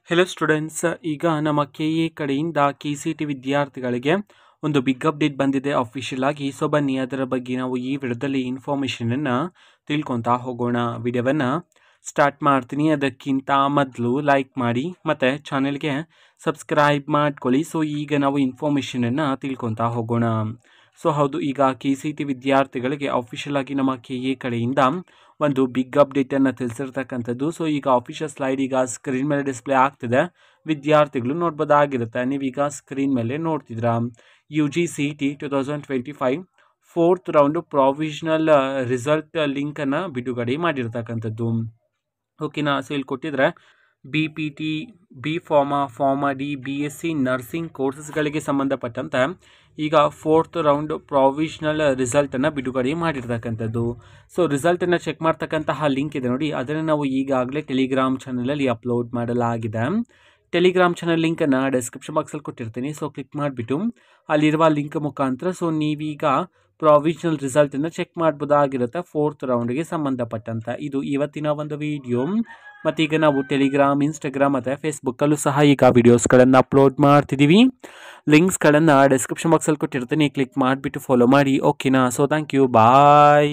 Hello students, ಈಗ ನಮ್ಮ KA ಕಡೆಯಿಂದ KCT ವಿದ್ಯಾರ್ಥಿಗಳಿಗೆ ಒಂದು ಬಿಗ್ ಅಪ್ಡೇಟ್ ಬಂದಿದೆ ಅಫಿಷಿಯಲ್ ಆಗಿ. ಸೊ ಬನ್ನಿ ಅದರ ಬಗ್ಗೆ ನಾವು ಈ ವಿಡಿಯೋದಲ್ಲಿ ಇನ್ಫಾರ್ಮೇಷನನ್ನು ತಿಳ್ಕೊತಾ ಹೋಗೋಣ. ವಿಡಿಯೋವನ್ನು ಸ್ಟಾರ್ಟ್ ಮಾಡ್ತೀನಿ. ಅದಕ್ಕಿಂತ ಮೊದಲು ಲೈಕ್ ಮಾಡಿ ಮತ್ತು ಚಾನೆಲ್ಗೆ ಸಬ್ಸ್ಕ್ರೈಬ್ ಮಾಡ್ಕೊಳ್ಳಿ. ಸೊ ಈಗ ನಾವು ಇನ್ಫಾರ್ಮೇಷನನ್ನು ತಿಳ್ಕೊತಾ ಹೋಗೋಣ. ಸೊ ಹೌದು, ಈಗ KCT ವಿದ್ಯಾರ್ಥಿಗಳಿಗೆ ಅಫಿಷಿಯಲ್ ಆಗಿ ನಮ್ಮ KA ಕಡೆಯಿಂದ ಒಂದು ಬಿಗ್ ಅಪ್ಡೇಟನ್ನು ತಿಳಿಸಿರ್ತಕ್ಕಂಥದ್ದು. ಸೊ ಈಗ ಅಫಿಷಿಯಲ್ ಸ್ಲೈಡ್ ಈಗ ಸ್ಕ್ರೀನ್ ಮೇಲೆ ಡಿಸ್ಪ್ಲೇ ಆಗ್ತಿದೆ, ವಿದ್ಯಾರ್ಥಿಗಳು ನೋಡ್ಬೋದಾಗಿರುತ್ತೆ. ನೀವೀಗ ಸ್ಕ್ರೀನ್ ಮೇಲೆ ನೋಡ್ತಿದ್ದೀರಾ. UGCET 2025 4th round provisional result ಲಿಂಕನ್ನು ಬಿಡುಗಡೆ ಮಾಡಿರ್ತಕ್ಕಂಥದ್ದು. ಓಕೆನಾ. ಸೊ ಇಲ್ಲಿ ಕೊಟ್ಟಿದ್ರೆ BPT, pharma D, BSc nursing ಕೋರ್ಸಸ್ಗಳಿಗೆ ಸಂಬಂಧಪಟ್ಟಂತೆ ಈಗ 4th ರೌಂಡ್ ಪ್ರಾವಿಷನಲ್ ರಿಸಲ್ಟನ್ನು ಬಿಡುಗಡೆ ಮಾಡಿರ್ತಕ್ಕಂಥದ್ದು. ಸೊ ರಿಸಲ್ಟನ್ನು ಚೆಕ್ ಮಾಡ್ತಕ್ಕಂತಹ ಲಿಂಕ್ ಇದೆ ನೋಡಿ, ಅದನ್ನು ನಾವು ಈಗಾಗಲೇ ಟೆಲಿಗ್ರಾಮ್ ಚಾನಲಲ್ಲಿ ಅಪ್ಲೋಡ್ ಮಾಡಲಾಗಿದೆ. ಟೆಲಿಗ್ರಾಮ್ ಚಾನಲ್ ಲಿಂಕನ್ನು ಡಿಸ್ಕ್ರಿಪ್ಷನ್ ಬಾಕ್ಸಲ್ಲಿ ಕೊಟ್ಟಿರ್ತೀನಿ. ಸೊ ಕ್ಲಿಕ್ ಮಾಡಿಬಿಟ್ಟು ಅಲ್ಲಿರುವ ಲಿಂಕ್ ಮುಖಾಂತರ ಸೊ ನೀವೀಗ ಪ್ರಾವಿಷನಲ್ ರಿಸಲ್ಟನ್ನು ಚೆಕ್ ಮಾಡ್ಬೋದಾಗಿರುತ್ತೆ 4th ರೌಂಡ್ಗೆ ಸಂಬಂಧಪಟ್ಟಂತೆ. ಇದು ಇವತ್ತಿನ ಒಂದು ವಿಡಿಯೋ. ಮತ್ತೀಗ ನಾವು ಟೆಲಿಗ್ರಾಮ್, ಇನ್ಸ್ಟಾಗ್ರಾಮ್ ಮತ್ತು ಫೇಸ್ಬುಕ್ಕಲ್ಲೂ ಸಹ ಈಗ ವಿಡಿಯೋಸ್ಗಳನ್ನು ಅಪ್ಲೋಡ್ ಮಾಡ್ತಿದ್ದೀವಿ. ಲಿಂಕ್ಸ್ಗಳನ್ನು ಡಿಸ್ಕ್ರಿಪ್ಷನ್ ಬಾಕ್ಸಲ್ಲಿ ಕೊಟ್ಟಿರ್ತೀನಿ, ಕ್ಲಿಕ್ ಮಾಡಿಬಿಟ್ಟು ಫಾಲೋ ಮಾಡಿ. ಓಕೆನಾ. So thank you, bye.